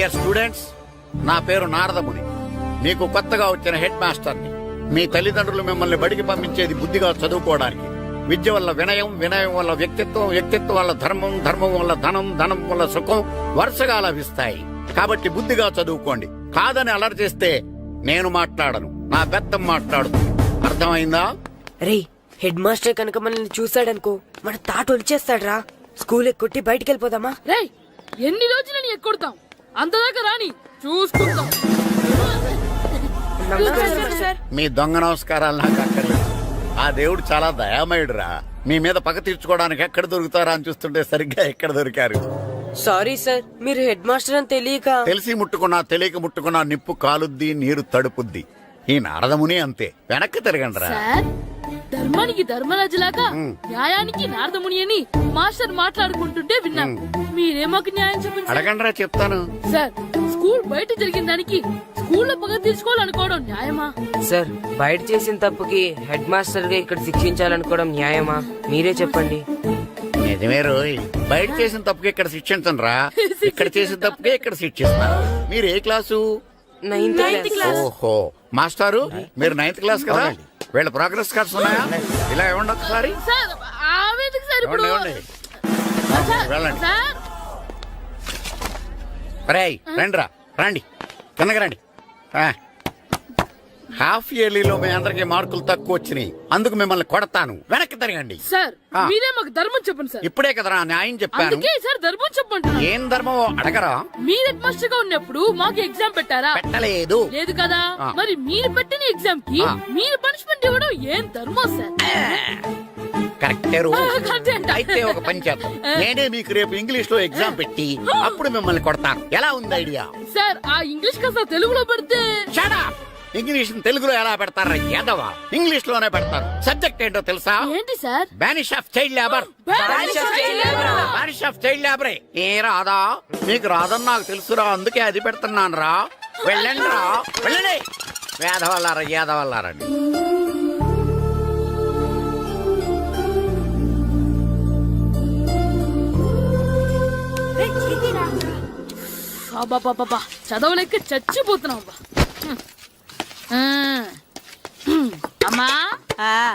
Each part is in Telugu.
డియర్ స్టూడెంట్స్, నా పేరు నారదముని. మీకు కొత్తగా వచ్చిన హెడ్ మాస్టర్ని. మీ తల్లిదండ్రులు మిమ్మల్ని బడికి పంపించేది బుద్ధిగా చదువుకోవడానికి. విద్య వల్ల వినయం, వినయం వల్ల వ్యక్తిత్వం, వ్యక్తిత్వం వల్ల ధర్మం, ధర్మం వల్ల ధనం, ధనం వల్ల సుఖం వరుసగా లభిస్తాయి. కాబట్టి బుద్ధిగా చదువుకోండి. కాదని అలర్ చేస్తే నేను మాట్లాడను, నా బెత్తం మాట్లాడుతుంది. అర్థమైందా? రే, హెడ్ మాస్టర్ కనుక మనల్ని చూసాడనుకో మన తాట వచ్చేస్తాడ్రా. స్కూల్ ఎక్కొట్టి బయటికి వెళ్ళిపోదామా? రే, ఎన్ని రోజులని ఎక్కొడతాం? అంతదాకా రాని చూసుకుందాం. మీ దొంగ నమస్కారాలు నాకు అక్కర్లేదు. ఆ దేవుడు చాలా దయామయుడురా. మీ మీద పగ తీర్చుకోవడానికి ఎక్కడ దొరుకుతారా అని చూస్తుంటే సరిగ్గా ఎక్కడ దొరికారు. సారీ సార్, మీరు హెడ్ మాస్టర్ అని తెలియక. తెలిసి ముట్టుకున్నా తెలియక ముట్టుకున్నా నిప్పు కాలుద్ది, నీరు తడుపుద్ది. ఈ నారదముని అంతే. వెనక్కి తిరగండిరా. సార్, ధర్మానికి ధర్మరాజులాగా న్యాయానికి నారదముని అని మాస్టర్ మాట్లాడుకుంటుంటే విన్నాం. మీరేమాకు న్యాయం చెప్పండి. అడగండిరా, చెప్తాను. సార్, స్కూల్ బయట జరిగిన దానికి స్కూల్లో పగ తీర్చుకోవాలనుకోవడం న్యాయమా? సార్, బయట చేసిన తప్పుకి హెడ్ మాస్టర్ గా ఇక్కడ శిక్షించాలనుకోవడం న్యాయమా? మీరే చెప్పండి. నిజమే రోయ్, బయట చేసిన తప్పుకి ఇక్కడ శిక్షించను రా. ఇక్కడ చేసిన తప్పుకే ఇక్కడ శిక్షిస్తున్నారు. మీరు ఏ క్లాసు? 9th class. ఓహో, మాస్టారు మీరు 9th క్లాస్ కదా? వీళ్ళ ప్రోగ్రెస్ కార్డ్స్ ఉన్నాయా? ఇలా ఇవ్వండి ఒకసారి. సార్, ఆవేదకు సార్ ఇప్పుడు. ఇవ్వండి. సార్, వెళ్ళండి. సార్. రేయ్, రండిరా, రండి, కిందకి రండి. హాఫ్ ఇయర్లీలో మీ అందరికి మార్కులు తక్కువ వచ్చినాయి. అందుకు మిమ్మల్ని కొడతాను. వెనక్కి తిరగండి. సార్, మీరే మాకు ధర్మం చెప్పండి సార్. ఇప్పుడే కదరా న్యాయం చెప్పాను. అందుకే సార్ ధర్మం చెప్పంటున్నా. ఏం ధర్మం అడగరా? మీరు హెడ్ మాస్టర్ గా ఉన్నప్పుడు మాకు ఎగ్జామ్ పెట్టారా? పెట్టలేదు. లేదు కదా. మరి మీరు పెట్టిన ఎగ్జామ్ కి మీరు పనిష్మెంట్ ఇవ్వడం ఏం ధర్మం సార్? కరెక్టే. కరెక్టే అంట. అయితే ఒక పని చేద్దాం. నేనే మీకు రేపు ఇంగ్లీష్ లో ఎగ్జామ్ పెట్టి అప్పుడు మిమ్మల్ని కొడతాను. ఎలా ఉంది ఐడియా? సార్, ఆ ఇంగ్లీష్ కాస్త తెలుగులో పెడితే. Shut up! ఇంగ్లీష్ తెలుగులో ఎలా పెడతారా యాదవా? ఇంగ్లీష్ లోనే పెడతారు. సబ్జెక్ట్ ఏంటో తెలుసా? ఏంటి sir? Banish of child labour. Banish of child లేబరే. ఏ రాదా? మీకు రాదని నాకు తెలుసురా, అందుకే అది పెడుతున్నాను రా. వెళ్ళండి రా, వెళ్ళండి. వేదవల్లారా, యాదవల్లారండి. బాబా, చదవలేక చచ్చిపోతున్నాం. అమ్మా,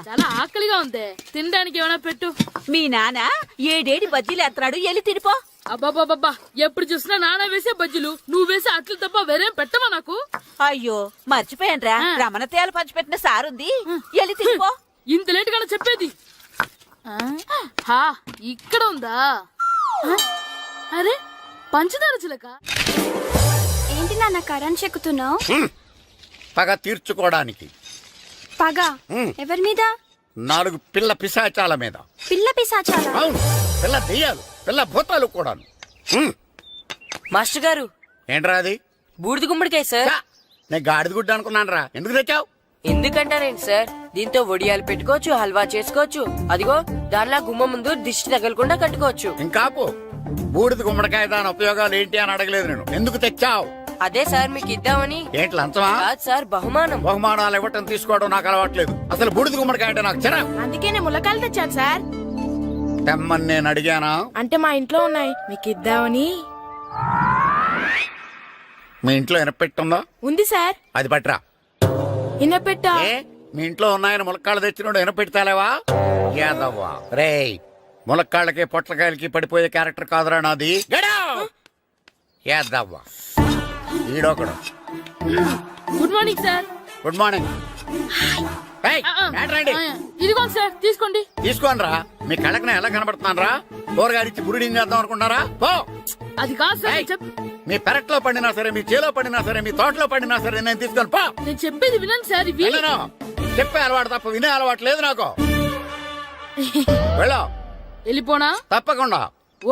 చాలా ఆకలిగా ఉంది. తినడానికి ఏమైనా పెట్టు. మీ నాన్న ఏడేడి బజ్జీలు ఎత్తాడు, ఎల్లి తినిపో. అబ్బాబాబా, ఎప్పుడు చూసినా నాన్న వేసే బజ్జీలు, నువ్వు వేసే అట్లు తప్ప వేరేం పెట్టవా నాకు? అయ్యో, మర్చిపోయానురా, రమణ తేలు పంచిపెట్టిన సారుంది, ఎల్లి తినిపో. ఇంత లేట్ గా చెప్పేది. ఇక్కడ ఉందా? అరే, పంచదార చిలక. ఏంటి నాన్న కరెంట్ చెక్కుతున్నావు? పగ తీర్చుకోవడానికి. పగ ఎవరి మీద? 4 పిల్ల పిశాచాల మీద. పిల్ల పిశాచాల? అవును, పిల్ల దెయ్యాలు, పిల్ల భూతాలు కూడాను. మాస్టర్ గారు, ఏంట్రా అది? బూడిద గుమ్మడికాయ సార్. నేను గాడిద గుడ్డ అనుకున్నాను రా. ఎందుకు తెచ్చావు? ఎందుకంటారేంటి సార్, దీంతో వడియాలు పెట్టుకోవచ్చు, హల్వా చేసుకోవచ్చు. అదిగో దానిలా గుమ్మ ముందు దిష్టి తగలకుండా కట్టుకోవచ్చు. ఇంకాపు, బూడిద గుమ్మడికాయ దాని ఉపయోగాలు ఏంటి అని అడగలేదు నేను. ఎందుకు తెచ్చావు? అదే సార్ మీకు ఇద్దామని. ఏంటి లంచమా? కాదు సార్, బహుమానం. బహుమానాలు ఇవ్వటం తీసుకోవడం నాకు అలవాట్లేదు. అసలు బూడిద గుమ్మడికాయ అంటే నాకు చిరా. అందుకే నేను ములకాయలు తెచ్చాను సార్. తెమ్మని నేను అడిగానా? అంటే మా ఇంట్లో ఉన్నాయి, మీకు ఇద్దామని. మీ ఇంట్లో ఎనపెట్టుందా? ఉంది సార్. అది పట్రా. ఇన్నపెట్టా? ఏ, మీ ఇంట్లో ఉన్నాయని ములక్కాళ్ళు తెచ్చినోడు ఎనపెడతాలేవా? యాదవ్వా రేయ్, ములక్కాళ్ళకి పొట్లకాయలకి పడిపోయే క్యారెక్టర్ కాదురా నాది. యాదవ్వా ఈడొకడు. Good morning sir. Good morning. ఇదిగోండి సార్, తీసుకోండి. తీసుకోండి రా. మీ కళ్ళకి నేను ఎలా కనబడుతున్నాను రా? కూరగాయలిచ్చి బురిడింగ్ చేద్దాం అనుకుంటున్నారా? పో. అది కాదు సార్. మీ పెరట్లో పండినా సరే, మీ చేలో పండినా సరే, మీ తోటలో పండినా సరే నేను తీసుకొని పో. నేను చెప్పేది వినండి సార్. చెప్పే అలవాటు తప్ప వినే అలవాటు లేదు నాకు. వెళ్ళో. వెళ్ళిపోనా? తప్పకుండా.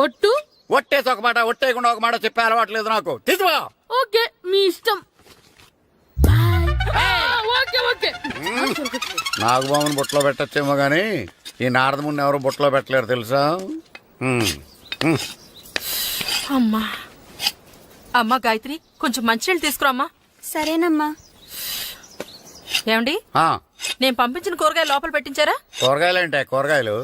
ఒట్టు? ఒట్టేసి ఒక మాట, ఒట్టేయకుండా ఒక మాట చెప్పే అలవాటు లేదు నాకు. తీసుకో. ఓకే, మీ ఇష్టం. Okay okay. నాగబాబుని బుట్టలో పెట్టచ్చేమో గాని ఈ నారదముని ఎవరు బుట్టలో పెట్టలేరు తెలుసా? అమ్మా అమ్మా గాయత్రి, కొంచెం మంచినీళ్ళు తీసుకురామ్మా. సరేనమ్మా. ఏమండి, నేను పంపించిన కూరగాయలు లోపల పెట్టించారా? కూరగాయలు ఏంటే? కూరగాయలు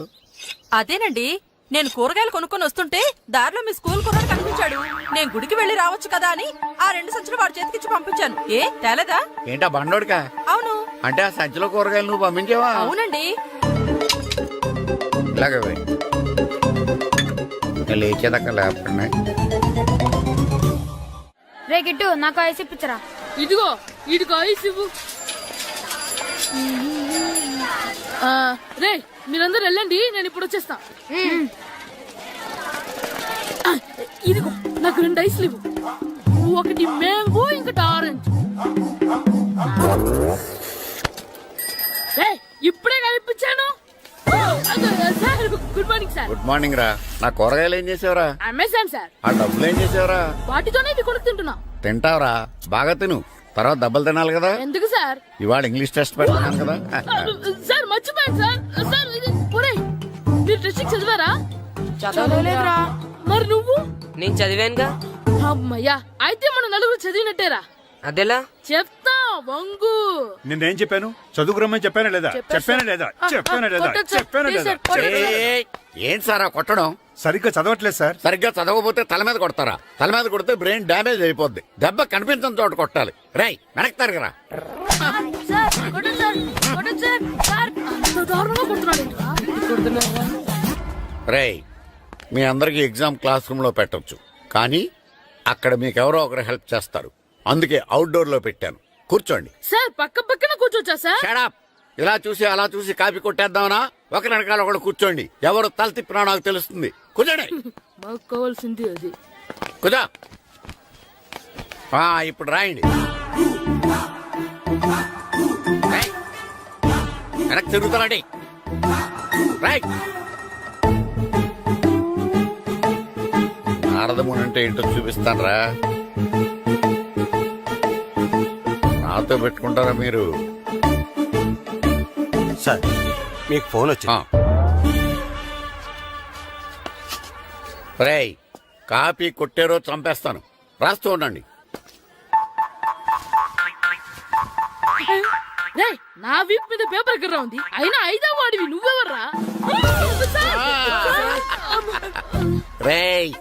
అదేనండి, నేను కూరగాయలు కొనుక్కొని వస్తుంటే దారిలో మీ స్కూల్ కుర్రాడు కనిపించాడు. నేను గుడికి వెళ్లి రావచ్చు కదా అని ఆ 2 సంచులు వాడి చేతికిచ్చి పంపించాను. ఏ తేలేదా? ఏంటా బండోడికా? అవును. అంటే ఆ సంచిలో కూరగాయలు నువ్వు పంపించావా? అవునండి. ఇలాగే పోయి. నేను లేచేదాకా లేకుండా రే గిట్టు నాకు ఐస్ ఇప్పించరా. ఇదిగో ఇదిగో ఐస్ ఇవ్వు. రే మీరందరూ వెళ్ళండి, నేను ఇప్పుడు వచ్చేస్తా. ఇదిగో నాకు 2 ఐస్లు ఇవ్వు. ఒకటి మ్యాంగో ఇంకటి ఆరెంజ్. ఇప్పుడే కనిపించాను. Sir good morning sir. Good morning రా. నా కూరగాయలు ఏం చేసావురా? Amazon sir. ఆ డబ్బులు ఏం చేసావురా? వాటితోనే ఇవి కొనుక్కు తింటున్నా. తింటావురా, బాగా తిను. తర్వాత డబ్బులు తినాలి కదా. ఎందుకు సార్? ఇవాళ ఇంగ్లీష్ టెస్ట్ పెడతాను కదా. సార్ మర్చిపోయాను సార్. సార్ ఇది ఒరేయ్, మీరు టెస్టింగ్ చదివారా? చదవలేదురా. మరి నువ్వు? నేను చదివానుగా. అమ్మయ్యా, అయితే మనం నలుగురు చదివినట్టేరా. అదెలా? చెప్తా వంగు. నిన్నేం చెప్పాను? చదువుకురమ్మని చెప్పానా లేదా? చెప్పానా లేదా? చెప్పానా లేదా? చెప్పానా లేదా? ఏయ్, ఏంటి సార్ కొట్టడం? సరిగ్గా చదవట్లేదు సార్. సరిగ్గా చదవకపోతే తల మీద కొడతారా? తల మీద కొడితే బ్రెయిన్ డ్యామేజ్ అయిపోద్ది. దెబ్బ కనిపించని చోట కొట్టాలి. రేయ్ వెనక్కి తరగరా. రేయ్, మీ అందరికి ఎగ్జామ్ క్లాస్ రూమ్ లో పెట్టొచ్చు, కానీ అక్కడ మీకెవరో ఒకరు హెల్ప్ చేస్తారు. అందుకే అవుట్డోర్ లో పెట్టాను. కూర్చోండి. సార్ పక్క పక్కన కూర్చోచ్చా సార్? షడప్. ఇలా చూసి అలా చూసి కాపీ కొట్టేద్దామనా? ఒకరి వెనకాల ఒకడు కూర్చోండి. ఎవరు తల తిప్పినా నాకు తెలుస్తుంది. కూర్చోండి. మాకు కావాల్సింది అది. కూర్చో. ఇప్పుడు రాయండి. రేయ్, వెనక్కి తిరుగుతారండి. రైట్. నారదముని అంటే ఏంటో చూపిస్తానరా. నాతో పెట్టుకుంటారా మీరు? సార్ మీకు ఫోన్ వచ్చింది. రేయ్, కాపీ కొట్టారో చంపేస్తాను. రాస్తూ ఉండండి. రేయ్, నా వీప్ మీద పేపర్ ఎక్కడ ఉంది? అయినా 5వ వాడివి నువ్వెవర్రా? రేయ్,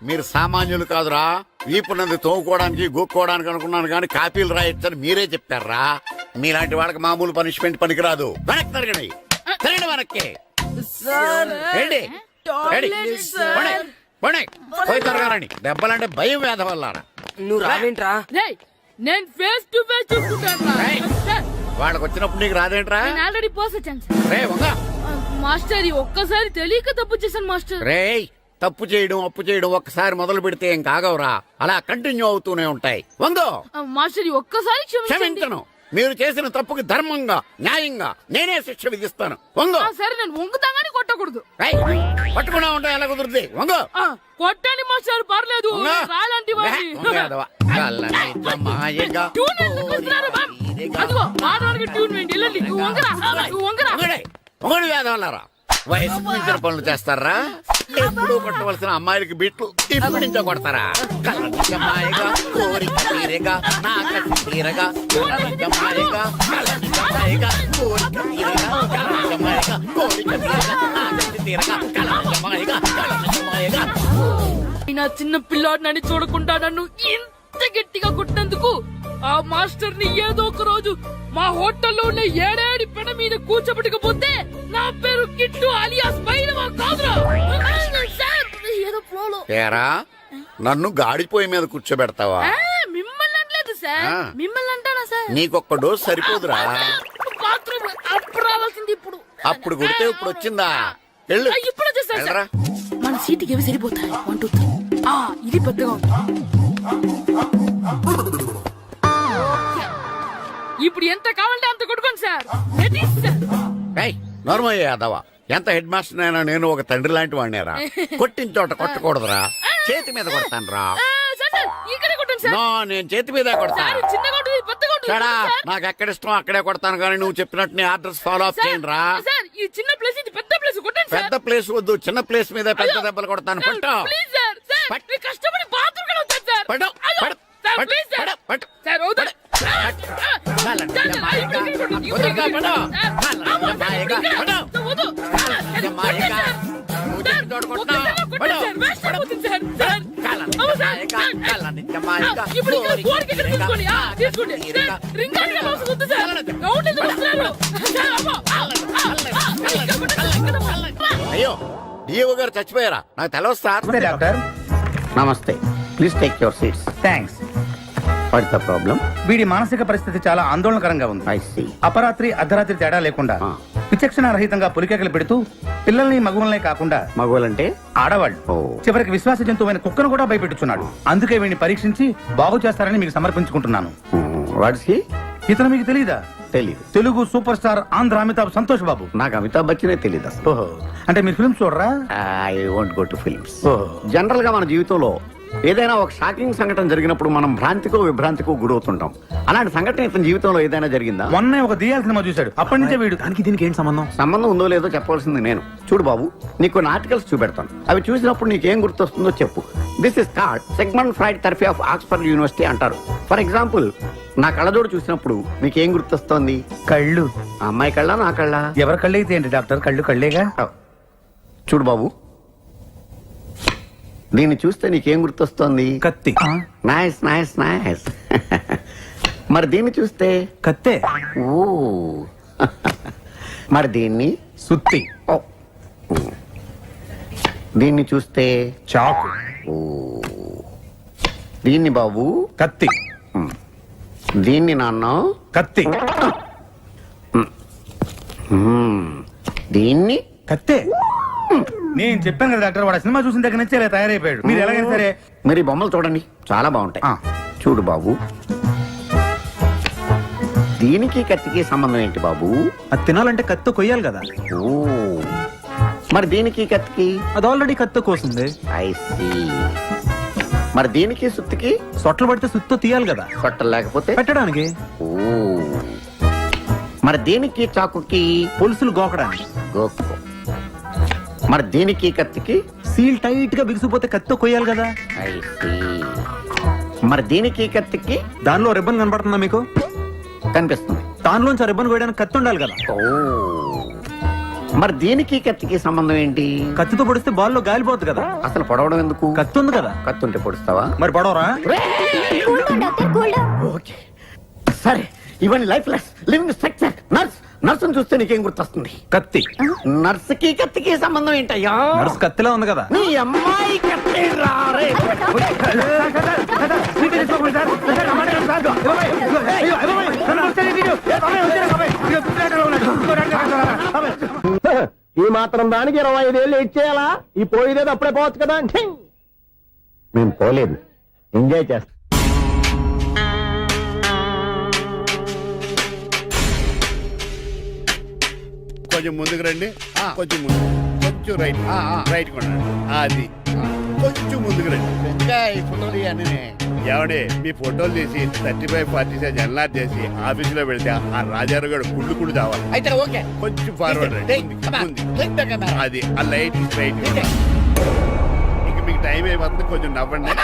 మీరు సామాన్యులు కాదురా. వీపున్నది తోముకోవడానికి గోక్కోవడానికి అనుకున్నాను, కానీ కాపీలు రాయొచ్చని మీరే చెప్పారా. మీలాంటి వాళ్ళకి మామూలు పనిష్మెంట్ పనికిరాదు. వెనక్కి తిరగండి. తిరగండి వెనక్కి. ఏంటి? పోయి తిరగారండి. దెబ్బలంటే భయం వేద వల్ల. నువ్వు రావేంట్రా? రేయ్, నేను ఫేస్ టు ఫేస్ చూసుకుంటాను. వాళ్ళకి వచ్చినప్పుడు నీకు రాదేంట్రా? నేను ఆల్రెడీ పోస్ వచ్చాను సార్. రే వంగ. మాస్టర్, ఈ ఒక్కసారి తెలియక తప్పు చేశాను మాస్టర్. రేయ్, తప్పు చేయడం అప్పు చేయడం ఒక్కసారి మొదలు పెడితే ఏం కాగవరా. అలా కంటిన్యూ అవుతూనే ఉంటాయి. వంగో. మాస్టర్, ఈ ఒక్కసారి క్షమించను. మీరు చేసిన తప్పుకి ధర్మంగా న్యాయంగా నేనే శిక్ష విధిస్తాను. వంగో. సరే, నేను వంగుతాగాని కొట్టకూడదు. పట్టుకున్నా ఉంటా ఎలా కుదురుద్ది. వంగో. కొట్టండి మాస్టర్, పర్లేదు. రాలంటి అదిగో ఆడవానికి ట్యూన్ వేయండి. వెళ్ళండి. నువ్వు వంగరా, నువ్వు వంగరా. ఒకటి వేదవల్లారా. వయసు మించిన పనులు చేస్తారా? ఎప్పుడు కొట్టవలసిన అమ్మాయిలకి బిట్లు ఇప్పుడు నుంచో కొడతారా? కలనిజమాయగా కోరిక తీరగా నా కసి తీరగా కలనిజమాయగా కలనిజమాయగా కోరిక తీరగా కలనిజమాయగా కోరిక తీరగా నా కసి తీరగా కలనిజమాయగా కలనిజమాయగా. నా చిన్న పిల్లాడు నన్ను చూడకుండా నన్ను ఇంత గట్టిగా కొట్టినందుకు ఆ మాస్టర్ ని ఏదో ఒక రోజు మా హోటల్లో ఉన్న 7 పెడ మీద కూర్చోబెట్టకపోతే నా పేరు కిట్టు అలియాస్ బైరవా కాదురా. ఏదో ఫ్లోలో. ఏరా, నన్ను గాడిపోయి మీద కూర్చోబెడతావా? మిమ్మల్ని అనలేదు సార్. మిమ్మల్ని అంటానా సార్? నీకొక్క డోస్ సరిపోదురా. బాత్రూమ్ అప్పుడు రావాల్సింది ఇప్పుడు. అప్పుడు కొడితే ఇప్పుడు వచ్చిందా? వెళ్ళు. ఇప్పుడు వచ్చేసారు సార్. వెళ్ళరా. మన సీటుకి ఏవి సరిపోతాయి? 1 2 3. ఇది పెద్దగా ఉంది. ఇప్పుడు ఎంత కావాలంటే అంత కొట్టుకోండి సార్. నోర్మయ్య యాదవ, ఎంత హెడ్ మాస్టర్ అయినా నేను ఒక తండ్రి లాంటి వాడినేరా. కొట్టిన చోట కొట్టకూడదురా. చేతి మీద కొడతాను రా. ఇక్కడే కొట్టండి సార్. నో, నేను చేతి మీద కొడతా. చిన్న కొట్టు, పెద్ద కొట్టు. నాకు ఎక్కడ ఇష్టం అక్కడే కొడతాను, కానీ నువ్వు చెప్పినట్టు నీ ఆర్డర్స్ ఫాలో అప్ చేయండి రా. సార్, ఈ చిన్న ప్లేస్, ఇది పెద్ద ప్లేస్. కొట్టండి సార్. పెద్ద ప్లేస్ వద్దు, చిన్న ప్లేస్ మీద పెద్ద దెబ్బలు కొడతాను. పట్టు. Please sir. సార్, మీరు కష్టపడి బాత్రూమ్ కూడా వచ్చారు సార్. పట్టు. Sir, please sir. పట్టు. సార్, వద్దు. కొట్టండి సార్, వేస్ట్ అయిపోతుంది సార్. సార్, అవును సార్. ఇప్పుడు ఇక్కడ కోరిక ఇక్కడ తీసుకోండి. తీసుకోండి. సార్, రింగ్ ఆడికి అవసరం ఉంది సార్. రౌండ్ ఎందుకు వస్తున్నారు? సార్, అమ్మో. ఇక్కడ కొట్టండి, ఇక్కడ కొట్టండి. అయ్యో డిఓ గారు చచ్చిపోయారా? నాకు తెలవదు సార్. డాక్టర్ నమస్తే, please take your seats. Thanks. What's the problem? వీడి మానసిక పరిస్థితి చాలా ఆందోళనకరంగా ఉంది. I see. అపరాత్రి అర్ధరాత్రి తేడా లేకుండా విచక్షణ రహితంగా పులికేకలు పెడుతూ పిల్లల్ని మగువలనే కాకుండా మగవాళ్ళంటే ఆడవాళ్ళు ఓ. చివరికి విశ్వాస జంతువైన కుక్కను కూడా భయపెట్టుచున్నాడు. అందుకే వీడిని పరీక్షించి బాగు చేస్తారని మీకు సమర్పించుకుంటున్నాను. Watts he? ఇతను మీకు తెలియదా? తెలీదు. Telugu super star Andhra Amitabh Santosh Babu. నాకు అమితాబ్ బచ్చనే తెలీదు అసలు. ఓహో, అంటే మీరు ఫిల్మ్స్ చూడరా? I won't go to films. ఓహో. జనరల్ గా మన జీవితంలో ఏదైనా ఒక షాకింగ్ సంఘటన జరిగినప్పుడు మనం భ్రాంతికో విభ్రాంతికో గురవుతుంటాం. అలాంటి సంఘటన ఇతని జీవితంలో ఏదైనా జరిగిందా? మొన్నే ఒక దియాల సినిమా చూశాడు. అప్పటి నుంచే వీడు దానికి దీనికి ఏంటి సంబంధం? సంబంధం ఉందో లేదో చెప్పవలసింది నేను. చూడు బాబు, నీకు కొన్ని ఆర్టికల్స్ చూపెడతాను. అవి చూసినప్పుడు నీకేం గుర్తొస్తుందో చెప్పు. This is called segment fried therapy of Oxford university అంటారు. ఫర్ ఎగ్జాంపుల్, నా కళ్ళజోడు చూసినప్పుడు నీకేం గుర్తొస్తోంది? కళ్ళు. ఆ అమ్మాయి కళ్ళ, నా కళ్ళ? ఎవరి కళ్ళు అయితే ఏంటి డాక్టర్, కళ్ళు కళ్ళేగా. చూడు బాబు, దీన్ని చూస్తే నీకేం గుర్తొస్తోంది? కత్తి. Nice nice nice. మరి దీన్ని చూస్తే? కత్తే. ఓ. మరి దీన్ని? సుత్తి. ఓ. దీన్ని చూస్తే? చాకు. ఓ. దీన్ని బాబు? కత్తి. దీన్ని నాన్న? కత్తి. దీన్ని? కత్తే. నేను చెప్పాను కదా డాక్టర్, వాడు సినిమా చూసిన దగ్గర నుంచి ఇలా తయారైపోయాడు. మీరు ఎలాగైనా సరే మరి ఈ బొమ్మలు చూడండి, చాలా బాగుంటాయి. చూడు బాబు, దీనికి కత్తికి సంబంధం ఏంటి బాబు? అది తినాలంటే కత్తి కొయ్యాలి కదా. ఓ. మరి దీనికి కత్తికి? అది ఆల్రెడీ కత్తి కోసింది. I see. మరి దీనికి సుత్తికి? సొట్లు పడితే సుత్తో తీయాలి కదా. పట్టలు లేకపోతే? పెట్టడానికి. ఓ. మరి దీనికి చాకుకి? పులుసులు గోకడానికి. గోక్కో. మరి దీనికి కత్తికి? సీల్ టైట్ గా బిగిసిపోతే కత్తితో కొయ్యాలి కదా. I see. మరి దీనికి కత్తికి? దానిలో రిబ్బన్ కనబడుతుందా మీకు? కనిపిస్తుంది. దానిలోంచి రిబ్బన్ కొయ్యడానికి కత్తి ఉండాలి కదా. ఓ. మరి దీనికి కత్తికి సంబంధం ఏంటి? కత్తితో పొడిస్తే బాల్లో గాలిపోతుంది కదా. అసలు పొడవడం ఎందుకు? కత్తి ఉంది కదా. కత్తి ఉంటే పొడుస్తావా? మరి పొడవరా? ఓకే, సరే. ఇవన్నీ lifeless living structure. Nurse, నర్సును చూస్తే నీకేం గుర్తొస్తుంది? కత్తి. నర్సుకి కత్తికి సంబంధం ఏంటయ్యా? నర్సు కత్తిలా ఉంది కదా. నీ అమ్మాయి కత్తి రారే. ఈ మాత్రం దానికి 25 ఏళ్ళు ఇచ్చేయాలా? ఈ పోయేదేదో అప్పుడే పోవచ్చు కదా. మేము పోలేదు, ఎంజాయ్ చేస్తాం. కొంచెం ముందుకు రండి, కొంచెం ముందు, కొంచెం రైట్, రైట్ కొనండి. అది కొంచెం ముందుకు రండి. ఇంకా ఈ ఫోటోలు ఇవన్నీ ఏమండి, మీ ఫోటోలు తీసి 35-40 సైజ్ ఎన్లార్ చేసి ఆఫీసులో పెడితే ఆ రాజారావు గారు కుళ్ళు కుళ్ళు కావాలి. అయితే ఓకే. కొంచెం ఫార్వర్డ్ రండి. అది ఆ లైట్ స్ట్రైట్. ఇంక మీకు టైం అయిపోతుంది, కొంచెం నవ్వండి.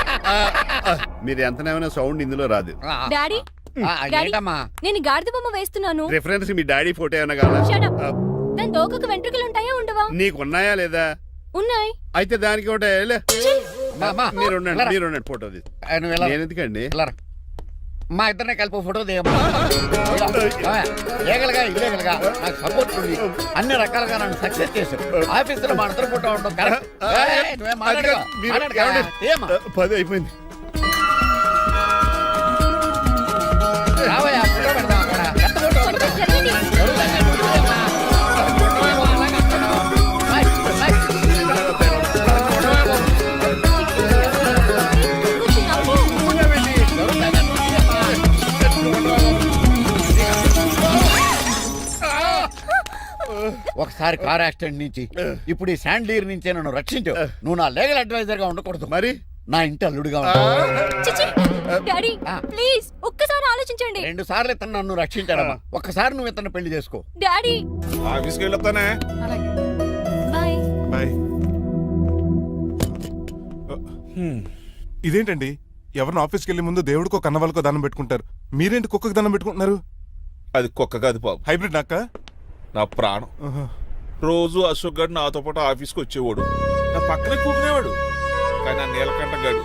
మీరు ఎంతనేమైనా సౌండ్ ఇందులో రాదు. డాడీ ఏంటమ్మా? నేను గాడిద బొమ్మ వేస్తున్నాను. రిఫరెన్స్ మీ డాడీ ఫోటో ఏమైనా కావాలా? దాని దోకకు వెంట్రుకలు ఉంటాయా ఉండవా? నీకున్నాయా లేదా? ఉన్నాయి. అయితే దానికి ఒకటే మీరు ఉండండి, ఫోటో తీసి. నేను ఎందుకండి? మా ఇద్దరిని కలిపి ఫోటో దిగమ్మా. ఏగలగా ఇల్లేగలగా నాకు సపోర్ట్ ఉంది. అన్ని రకాలుగా నన్ను సక్సెస్ చేశారు. ఆఫీసులో మా ఇద్దరు ఫోటో ఉండడం కరెక్ట్. ఏమా 10 అయిపోయింది. రావయ్యా, ఫోటో పెడదాం అక్కడ. ఎంత ఫోటో కొంచెం జరగండి. కొంచెం నవ్వు. ఒకసారి కార్ యాక్సిడెంట్ నుంచి ఇప్పుడు ఈ శాండ్లీర్ నుంచే నన్ను రక్షించు. నువ్వు నా లీగల్ అడ్వైజర్ గా ఉండకూడదు, మరి నా ఇంటి అల్లుడుగా ఉంటావు. చిచి. డాడీ ప్లీజ్ ఒక్కసారి ఆలోచించండి. 2 సార్లు ఇతను నన్ను రక్షించాడమ్మా. ఒక్కసారి నువ్వు ఇతను పెళ్లి చేసుకో. డాడీ ఆఫీస్కి వెళ్ళొస్తానే. బాయ్. బాయ్. ఇదేంటండి, ఎవరిని ఆఫీస్కి వెళ్ళే ముందు దేవుడికో కన్నవాళ్ళకో దండం పెట్టుకుంటారు, మీరేంటి కుక్కకు దండం పెట్టుకుంటున్నారు? అది కుక్క కాదు బాబు, హైబ్రిడ్ నాక్క. నా ప్రాణం. రోజు అశోక్ గారు నాతో పాటు ఆఫీస్కి వచ్చేవాడు. నా పక్కనే కూకునేవాడు. కానీ ఆ నీలకంఠ గాడు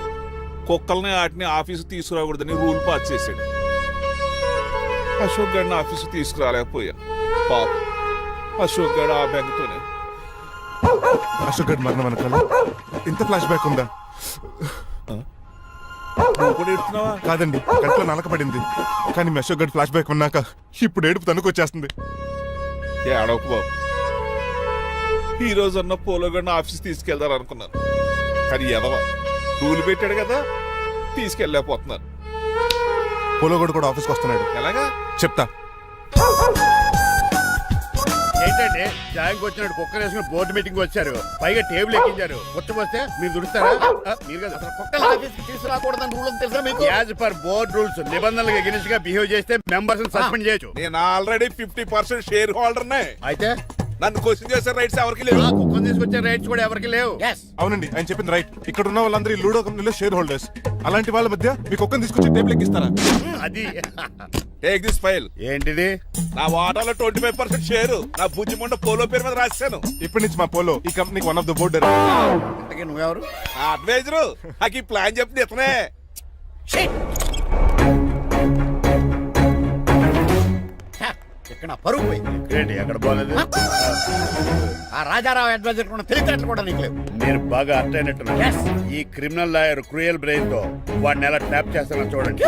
కుక్కల్ని వాటిని ఆఫీసు తీసుకురాకూడదని రూల్ పాస్ చేశాడు. అశోక్ గారిని ఆఫీసు తీసుకురాలేకపోయా. పాప అశోక్ గారు ఆ బెంగతోనే. అశోక్ గడ్ మరణం వెనకాల ఇంత ఫ్లాష్ బ్యాక్ ఉందా? నువ్వు కూడా ఎడుతున్నావా? కాదండి, కంట్లో నలకపడింది. కానీ మీ అశోక్ గడ్ ఫ్లాష్ బ్యాక్ ఉన్నాక ఇప్పుడు ఏడుపు తనుకొచ్చేస్తుంది. ఏడవకు బాబు. ఈ రోజు అన్న పోలో గడిని ఆఫీస్ తీసుకెళ్దారు అనుకున్నాను. కానీ ఎదవ రూల్ పెట్టాడు కదా, తీసుకెళ్ళలేకపోతున్నాను. పోలోగోడు కూడా ఆఫీస్కి వస్తున్నాడు. ఎలాగా చెప్తా. ఏంటంటే జాయింగ్ వచ్చినట్టు కుక్కర్ వేసుకుని బోర్డు మీటింగ్ వచ్చారు, పైగా టేబుల్ ఎక్కించారు. వస్తే మీరు దుడుస్తారా? మీరు కదా అసలు కుక్కల ఆఫీస్కి తీసుకురాకూడదని రూల్ తెలుసా మీకు? యాజ్ పర్ బోర్డ్ రూల్స్ నిబంధనలకు ఎగనిస్ట్ గా బిహేవ్ చేస్తే మెంబర్స్ సస్పెండ్ చేయొచ్చు. నేను ఆల్రెడీ 50% షేర్ హోల్డర్నే. అయితే నన్ను క్వశ్చన్ చేసే రైట్స్ ఎవరికి లేవు. ఆ కుక్కను తీసుకొచ్చే రైట్స్ కూడా ఎవరికి లేవు. అవునండి, ఆయన చెప్పింది రైట్. ఇక్కడ ఉన్న వాళ్ళందరూ ఈ లూడో కంపెనీలో షేర్ హోల్డర్స్. అలాంటి వాళ్ళ మధ్య మీ కుక్కను తీసుకొచ్చి టేబుల్ ఎక్కిస్తారా? అది టేక్ దిస్ ఫైల్. ఏంటిది? నా వాటాలో 25% షేరు నా బుజ్జిమండ పోలో పేరు మీద రాశాను. ఇప్పటి నుంచి మా పోలో ఈ కంపెనీకి వన్ ఆఫ్ ద బోర్డర్. ఇంతకీ నువ్వెవరు? నా అడ్వైజరు. నాకు ఈ ప్లాన్ చెప్పింది ఇతనే. ఇక్కడ నా పరువు పోయింది. ఏంటి ఎక్కడ బాగాలేదు? ఆ రాజారావు అడ్వైజర్ కూడా తెలియటట్లు కూడా నీకు లేవు. మీరు బాగా అర్థ అయినట్టున్నారు. ఈ క్రిమినల్ లాయర్ క్రూయల్ బ్రెయిన్ తో వాడిని ఎలా ట్యాప్ చేస్తానో చూడండి.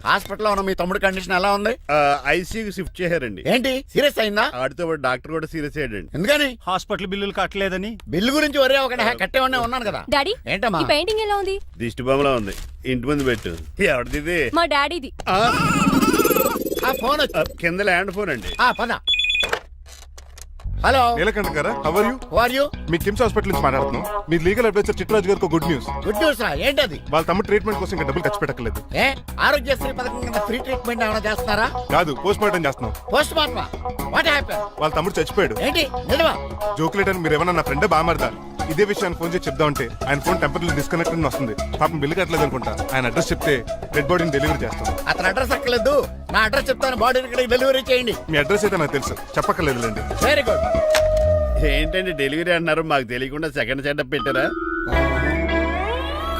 హాస్పిటల్లో ఉన్న మీ తమ్ముడి కండిషన్ ఎలా ఉంది? ఐసీయూకి షిఫ్ట్ చేశారండి. ఏంటి సీరియస్ అయిందా? ఆడితో పాటు డాక్టర్ కూడా సీరియస్ అయ్యాడండి. ఎందుకని? హాస్పిటల్ బిల్లులు కట్టలేదని. బిల్లు గురించి ఒరే ఒకటి కట్టేవాడినే ఉన్నాను కదా. డాడీ ఏంటమ్మా? ఈ పెయింటింగ్ ఎలా ఉంది? దిష్టి బొమ్మలా ఉంది. ఇంటి ముందు పెట్టు. ఎవరిది? మా డాడీది. ఆ ఫోన్ వచ్చి కింద ల్యాండ్ ఫోన్ అండి. పద. హలో, నీలకంఠ గారా, how are you? Are you? మీ కిమ్స్ హాస్పిటల్ నుంచి మాట్లాడుతున్నాం. మీ లీగల్ అడ్వైజర్ చిట్రాజు గారికి గుడ్ న్యూస్. గుడ్ న్యూస్ రా. ఏంటది? వాళ్ళ తమ్ముడు ట్రీట్మెంట్ కోసం ఇంకా డబ్బులు ఖర్చు పెట్టలేదు. ఏ ఆరోగ్యశ్రీ పథకం కింద ఫ్రీ ట్రీట్మెంట్ ఏమైనా చేస్తున్నారా? కాదు, పోస్ట్ మార్టం చేస్తున్నాం. పోస్ట్ మార్టమా? What happen? వాళ్ళ తమ్ముడు చచ్చిపోయాడు. ఏంటి నిజమా? జోకులేట్ అని మీరు ఏమన్నా నా ఫ్రెండ్ బామర్దా? ఇదే విషయాన్ని ఫోన్ చేసి చెప్దామంటే ఆయన ఫోన్ టెంపరీ డిస్కనెక్ట్ అని వస్తుంది. పాపం బిల్లు కట్టలేదు అనుకుంటా. ఆయన అడ్రస్ చెప్తే డెడ్ బాడీని డెలివరీ చేస్తాం. అతను అడ్రస్ అక్కర్లేదు, నా అడ్రస్ చెప్తాను. బాడీ ఇక్కడికి డెలివరీ చేయండి. మీ అడ్రస్ అయితే నాకు తెలుసు, చెప్పక్కర్లేదులేండి. Very good. ఏంటండి డెలివరీ అన్నారు, మాకు తెలియకుండా సెకండ్ సెటప్ పెట్టారా?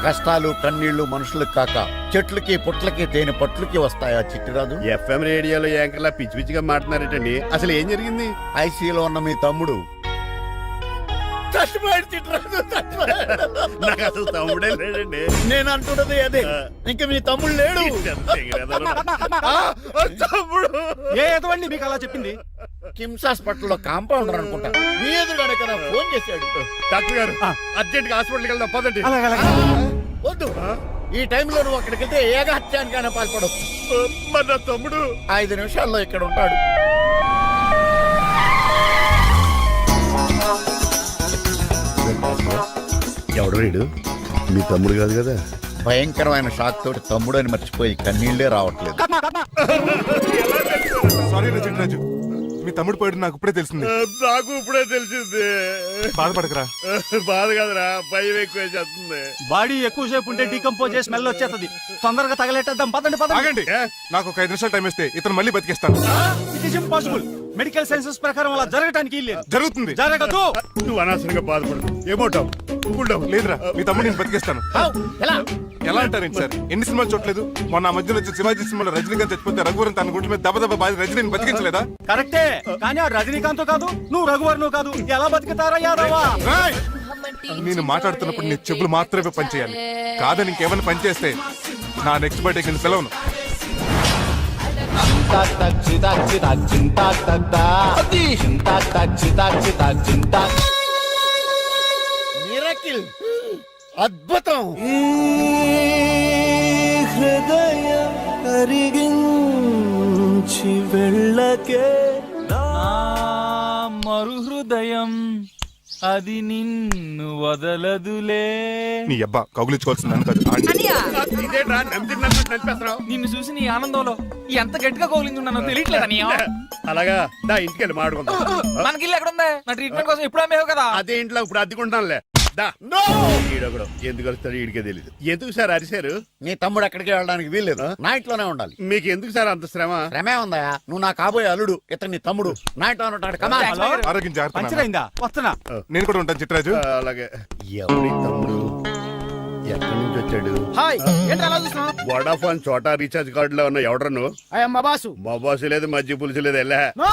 కష్టాలు కన్నీళ్లు మనుషులకు కాక చెట్లకి పుట్లకి తేనె పట్లకి వస్తాయా చిట్టిరాజు? ఎఫ్ఎం రేడియోలో యాంకర్లా పిచ్చి పిచ్చిగా మాట్లాడారేటండి. అసలు ఏం జరిగింది? ఐసీయూలో ఉన్న మీ తమ్ముడు చచ్చిపోయాడు చిట్టిరాజు, చచ్చిపోయాడు. నాకు అసలు తమ్ముడే లేడండి. నేను అంటున్నది అదే. ఇంకా మీ తమ్ముడు లేడు. తమ్ముడు ఏ ఎదవండి మీకు అలా చెప్పింది? కిమ్స్ హాస్పిటల్లో కాంపౌండర్ అనుకుంటా. మీ ఎదురుగానే కదా ఫోన్ చేశాడు. డాక్టర్ గారు అర్జెంట్ గా హాస్పిటల్కి వెళ్దాం పదండి. వద్దు, ఈ టైంలో నువ్వు అక్కడికి వెళ్తే ఏకహత్యానికైనా పాల్పడవచ్చు. మరి నా తమ్ముడు 5 నిమిషాల్లో ఇక్కడ ఉంటాడు. ఎవడు వీడు? మీ తమ్ముడు కాదు కదా? భయంకరమైన షాక్ తోటి తమ్ముడు అని మర్చిపోయి కన్నీళ్లే రావట్లేదు. సారీ చిట్రాజు, మీ తమ్ముడు పోయాడు నాకు ఇప్పుడే తెలిసింది. నాకు ఇప్పుడే తెలిసింది. బాధపడకరా. బాధ కాదురా, భయం ఎక్కువ చేస్తుంది. బాడీ ఎక్కువసేపు ఉంటే డీకంపోజ్ చేసి స్మెల్ వచ్చేస్తుంది. తొందరగా తగలెట్టేద్దాం. పదండి పదండి. ఆగండి, నాకు ఒక 5 నిమిషాలు టైం ఇస్తే ఇతను మళ్ళీ బతికేస్తాను. It is impossible. Medical sciences ప్రకారం అలా జరగటానికి లేదు. జరుగుతుంది. జరగదు. నువ్వు అనవసరంగా బాధపడు. ఏమోటావు? లేదురా, మీ తమ్ముడు నేను బతికేస్తాను. ఎలా? ఎలా అంటారేంటి సార్? ఎన్ని సినిమాలు చూడలేదు? మొన్న ఆ మధ్యలో వచ్చి శివాజీ సినిమాలో రజనీకాంత్ చచ్చిపోతే రఘువరన్ తన గుండె మీద దెబ్బ బాధ రజనీని బతికించలేదా? కరెక్టే, కానీ ఆ రజనీకాంత్ కాదు, నువ్వు రఘువర్ను కాదు. ఎలా బతుకుతారా యాదవా? రాయ్! నేను మాట్లాడుతున్నప్పుడు నీ చెప్పులు మాత్రమే పనిచేయాలి. కాదని ఇంకేమైనా పనిచేస్తే నా నెక్స్ట్ బర్త్డే కింద పిలవను. మిరకిల్, అద్భుతం. హృదయం కరిగించి వెళ్ళకే మరు హృదయం అది నిన్ను వదలదులే. నీ అబ్బా కౌగులించుకోవాల్సింది అని కాదు. ఇదేట్రా నడిపేస్తున్నావు? నిన్ను చూసి నీ ఆనందంలో ఎంత గట్టిగా కౌలించున్నానో తెలియట్లేదా? అలాగా దా ఇంటికి వెళ్ళి మాట్లాడుకుందాం. మనకి ఇల్లు ఎక్కడుందా? నా ట్రీట్మెంట్ కోసం ఎప్పుడు అమ్మేవు కదా. అదే ఇంట్లో ఇప్పుడు అద్దెకుంటానులే. దా. No! ఈడొకడు ఎందుకు వస్తాడు ఈడికే తెలియదు. ఎందుకు సార్ అరిశారు? నీ తమ్ముడు ఎక్కడికి వెళ్ళడానికి వీల్లేదు, నా ఇంట్లోనే ఉండాలి. మీకు ఎందుకు సార్ అంత శ్రమ? శ్రమే ఉందా? నువ్వు నా కాబోయే అల్లుడు, ఇతను నీ తమ్ముడు, నా ఇంట్లో ఉంటాడు. కమా ఆరోగ్యం జాగ్రత్త నాన్న. పంచరైందా? వస్తున్నా. నేను కూడా ఉంటాను చిట్రాజు. అలాగే. ఎవరి తమ్ముడు ఎక్కడి నుంచి వచ్చాడు? హాయ్, ఏంటి అలా చూస్తున్నావు? వడాఫోన్ చోటా రీఛార్జ్ కార్డులో ఉన్న ఎవడరా నువ్వు? అయ్యమ్మ బాసు. మా బాసు లేదు, మజ్జి పులుసు లేదు. వెళ్ళా. నో!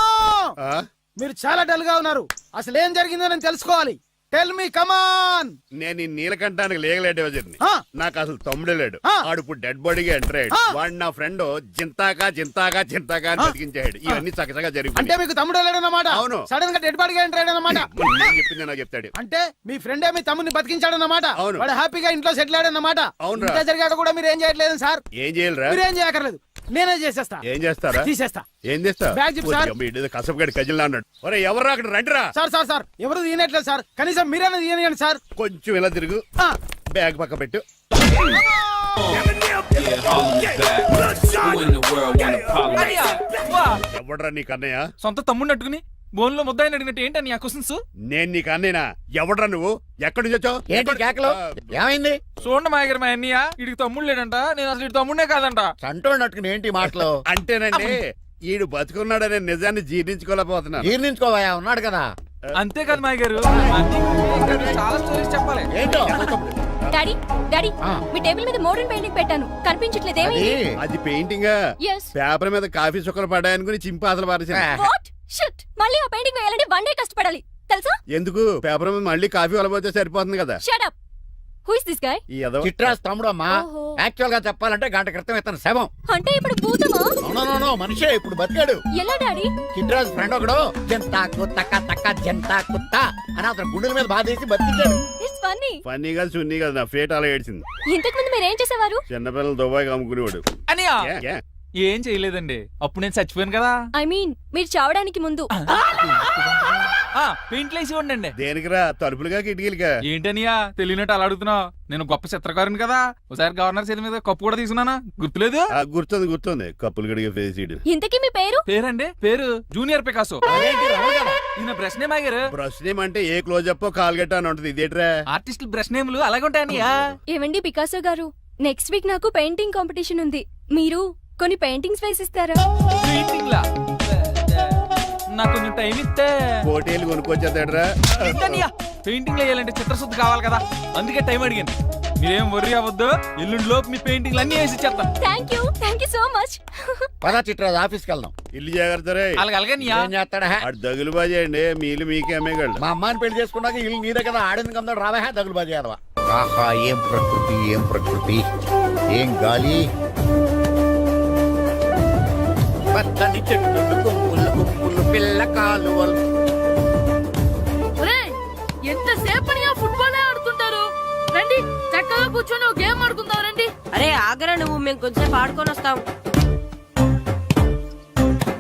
ఆ? మీరు చాలా డల్ గా ఉన్నారు. అసలు ఏం జరిగిందో నేను తెలుసుకోవాలి. టెల్ మీ కమాన్. నేను ఈ నీలకంఠానికి లేగలేడు వజర్ని. ఆ. నాకు అసలు తమ్ముడే లేడు. ఆ. ఆడు ఇప్పుడు డెడ్ బాడీగా ఎంటర్ అయ్యాడు. ఆ. వాడు నా ఫ్రెండ్ జింతాగా అని బతికించాడు. ఇవన్నీ చక్కగా అంటే జరిగింది. మీకు తమ్ముడు లేడన్నమాట. అవును. సడన్ గా డెడ్ బాడీగా ఎంటర్ అయ్యాడన్నమాట. నేను చెప్పింది నాకు చెప్తాడు. అంటే మీ ఫ్రెండే మీ తమ్ముని బతికించాడన్నమాట. అవును. వాడు హ్యాపీగా ఇంట్లో సెటిల్ అయ్యాడన్నమాట. అవునురా. ఇంత జరిగాక కూడా మీరు ఏం చేయట్లేదు సార్. ఏం చేయాలిరా? మీరేం చేయక్కర్లేదు, నేనే చేసేస్తా. ఏం చేస్తారా? తీసేస్తా. ఏం చేస్తా? బ్యాగ్ చెప్పు సార్. కసపగడి కజిల్లా అన్నాడు. ఒరే ఎవరు అక్కడ రండిరా. సార్ సార్ సార్ ఎవరు తీయనట్లేదు సార్. కనీసం మీరైనా తీయనియండి సార్. కొంచెం ఇలా తిరుగు. ఆ. బ్యాగ్ పక్క పెట్టు. ఎవడరా నీకు అన్నయ్య? సొంత తమ్ముడిని అట్టుకుని బోన్లో ముద్దాయిని అడిగినట్టు ఏంటని ఆ క్వశ్చన్స్? నేను నీకు అన్నయ్యనా? ఎవడరా నువ్వు? ఎక్కడి నుంచి వచ్చావు? ఏంటి కేకలు? ఏమైంది? చూడండి మా దగ్గర మా అన్నయ్య ఇడికి తమ్ముడు లేడంట, నేను అసలు ఇటు తమ్ముడే కాదంట. చంటోడు నట్టుకుని ఏంటి మాటలు? అంటేనండి ఈడు బతుకున్నాడనే నిజాన్ని జీర్ణించుకోలేకపోతున్నాను. జీర్ణించుకోవా, ఉన్నాడు కదా. అంతేకాదు మా గారు, చాలా స్టోరీస్ చెప్పాలి. ఏంటో డాడీ డాడీ ఆ. మీ టేబుల్ మీద మోడర్న్ పెయింటింగ్ పెట్టాను, కనిపించట్లేదు. అది ఏమైంది? అది పెయింటింగ్. Yes. పేపర్ మీద కాఫీ చుక్కలు పడ్డాయనుకుని చింపి అసలు పారేసాను. వాట్ షిట్, మళ్ళీ ఆ పెయింటింగ్ వేయాలంటే 1 డే కష్టపడాలి తెలుసా? ఎందుకు? పేపర్ మీద మళ్ళీ కాఫీ వలపోతే సరిపోతుంది కదా. Shut up. Who is this guy? ఈ ఎదవ. చిట్రాజ్ తమ్ముడు అమ్మా. ఓహో. యాక్చువల్ గా చెప్పాలంటే గంట క్రితం ఇతను శవం. అంటే ఇప్పుడు భూతమా? నో మనిషే, ఇప్పుడు బతికాడు. ఎలా డాడీ? చిట్రాజ్ ఫ్రెండ్ ఒకడు జంతా కుత్త జంతా కుత్త అని అతను గుండెల మీద బాధేసి బతికాడు. It's funny. ఫన్నీ కాదు, సున్నీ కాదు, నా ఫేట్ అలా ఏడ్చింది. ఇంతకు ముందు మీరు ఏం చేసేవారు? చిన్నపిల్లలు దుబాయ్ అమ్ముకునేవాడు. అనియా ఏ, ఏ? ఏం చేయలేదండి, అప్పుడు నేను చచ్చిపోయాను కదా. ఐ మీన్ మీరు చావడానికి ముందు. పెయింట్లు వేసి ఉండండి. దేనికిరా? తలుపులుగా కిటికీలుగా? ఏంటనియా తెలియనట్టు అలా అడుగుతున్నావు? నేను గొప్ప చిత్రకారుని కదా. ఒకసారి గవర్నర్ చేతి మీద కప్పు కూడా తీసుకున్నానా, గుర్తులేదు? గుర్తుంది కప్పులు గడిగే ఫేస్ ఇడు. ఇంతకీ మీ పేరు? పేరండి, పేరు జూనియర్ పికాసో. అదేంటి రమణ గారు? ఈయన బ్రష్ నేమ్ ఆగారు. బ్రష్ నేమ్ అంటే ఏ క్లోజ్ అప్ కాల్గట్ట అని ఉంటుంది. ఇదేట్రా? ఆర్టిస్టులు బ్రష్ నేమ్లు అలాగే ఉంటాయనియా. ఏవండి పికాసో గారు, నెక్స్ట్ వీక్ నాకు పెయింటింగ్ కాంపిటీషన్ ఉంది. మీరు కొన్ని పెయింటింగ్స్ వేసిస్తారా? పెయింటింగ్ లా నాకు కొంచెం టైం ఇస్తే. పోటీలు కొనుక్కొచ్చేదేట్రా? పెయింటింగ్ వేయాలంటే చిత్రశుద్ధి కావాలి కదా, అందుకే టైం అడిగాను. మీరేం వర్రీ అవ్వద్దు, ఎల్లుండి లోపు మీ పెయింటింగ్లు అన్ని వేసి ఇచ్చేస్తాను. Thank you so much. పదా చిట్రాజ్ ఆఫీస్కి వెళ్దాం. ఇల్లు జాగ్రత్త రే. అలాగే ఏం చేస్తాడా? అటు దగులు బాజేయండి, మీలు మీకే అమ్మేగాళ్ళు. మా అమ్మాయిని పెళ్లి చేసుకున్నాక ఇల్లు నీదే కదా, ఆడింది కదా, రావా దగులు బాజీ అదవా. ఆహా, ఏం ప్రకృతి, ఏం ప్రకృతి, ఏం గాలి. పచ్చని చెట్లు, గుంపులు పిల్ల కాలువలు. ఒరేయ్, ఎంతసేపని ఆ ఫుట్బాల్ ఆడుతుంటారు? రండి చక్కగా కూర్చొని ఒక గేమ్ ఆడుకుందాం రండి. అరే ఆగరా నువ్వు, మేము కొంచెం ఆడుకొని వస్తాం.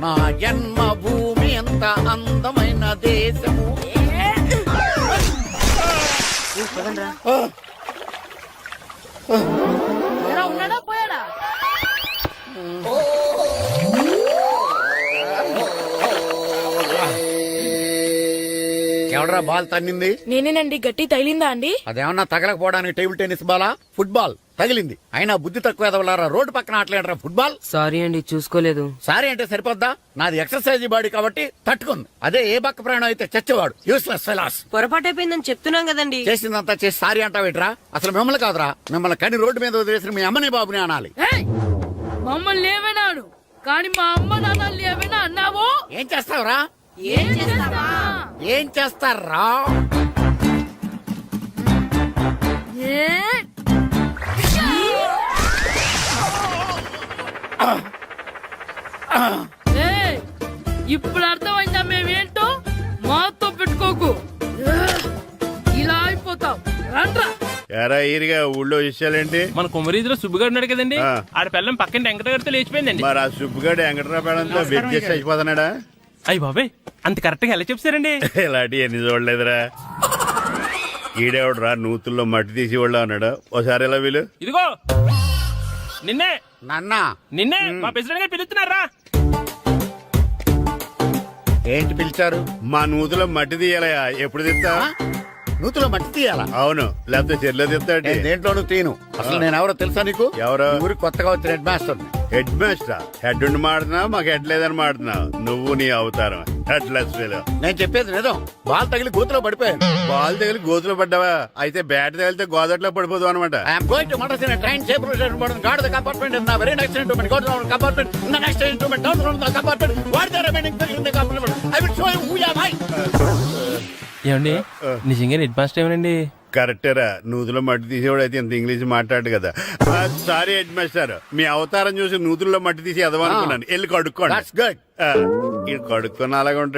నా జన్మ భూమి ఎంత అందమైన దేశము. ఎలా ఉన్నాడా పోయాడా? ఎవడరా బాల్ తన్నింది? నేనేనండి. గట్టి తగిలిందా అండి? అదేమన్నా తగలకపోవడానికి టేబుల్ టెన్నిస్ బాలా, ఫుట్బాల్ తగిలింది. అయినా బుద్ధి తక్కువ ఎదవలారా, రోడ్డు పక్కన ఆటలేడరా ఫుట్బాల్. సారీ అండి, చూసుకోలేదు. సారీ అంటే సరిపోద్దా? నాది ఎక్సర్సైజ్ బాడీ కాబట్టి తట్టుకుంది. అదే ఏ బక్క ప్రాణం అయితే చచ్చేవాడు. Useless fellas. పొరపాటు అయిపోయిందని చెప్తున్నాం కదండి. చేసిందంతా చేసి సారీ అంటావేట్రా? అసలు మిమ్మల్ని కాదురా, మిమ్మల్ని కని రోడ్డు మీద వదిలేసిన మీ అమ్మని బాబుని అనాలి. ఏయ్, మమ్మల్ని ఏమైనాడు కానీ మా అమ్మ నాన్నల్ని ఏమైనా అన్నావో? ఏం చేస్తావురా? ఏం చేస్తావా? ఏం చేస్తారా? ఏయ్, ఇప్పుడు అర్థమైందా మేమేంటో? మాతో పెట్టుకోకు, ఇలా అయిపోతావు. రండ్రా. ఎరా ఈరిగా ఊళ్ళో విషయాలేంటి? మన కుమరీధిలో సుబ్బుగాడు ఉన్నాడు కదండి, ఆ. ఆడ పిల్లం పక్కన వెంకటగారితో లేచిపోయిందండి. మరి ఆ సుబ్బుగాడు వెంకటరాపేడంతో వెయిట్ చేసి అయిపోతున్నాడా? అయ్యి బాబాయ్, అంత కరెక్ట్ గా ఎలా చెప్తారండి? ఇలాంటి ఎన్ని చూడలేదురా. ఈడేవడరా నూతుల్లో మట్టి తీసి వాళ్ళు అన్నాడు. ఒకసారి ఎలా వీలు? ఇదిగో నిన్నే నాన్నా, నిన్నే మా ప్రెసిడెంట్ గారు పిలుస్తున్నారా? ఏంటి పిలిచారు? మా నూతులో మట్టి తీయాలయా? ఎప్పుడు తీస్తా? నూతిలో మట్టి తీయాలా? అవును, లేకపోతే చెర్లో తిస్తాడు. నేను దేంట్లోనూ తీను. అసలు నేను ఎవరో తెలుసా నీకు? ఎవరో? ఈ ఊరికి కొత్తగా వచ్చిన head master. Head master? Head ఉండి మాడుతున్నావు, మాకు హెడ్ లేదని మాడుతున్నావు. నువ్వు నీ అవతారం హెడ్లెస్ ఫీల్. నేను చెప్పేది నిజం. బాల్ తగిలి గోతులో పడిపోయాను. బాల్ తగిలి గోతులో పడ్డావా? అయితే బ్యాట్ తగిలితే గోదట్లో పడిపోదు అనమాట. ఐఎమ్ గోయింగ్ టు మడస్ in train safe route guard the compartment in the very next instrument go to compartment in the next instrument down from the compartment what the remaining thing in the compartment I will show you who you are. ఏమండి నిజంగా హెడ్ మాస్టర్ ఏమనండి? కరెక్టరా, నూతులో మట్టి తీసేవాడు అయితే ఇంత ఇంగ్లీష్ మాట్లాడు కదా. సారీ హెడ్ మాస్టర్, మీ అవతారం చూసి నూతుల్లో మట్టి తీసి ఎదవనుకున్నాను. వెళ్ళి కడుక్కోండి. That's good. ఇది కడుక్కొని అలాగే ఉంటాడు.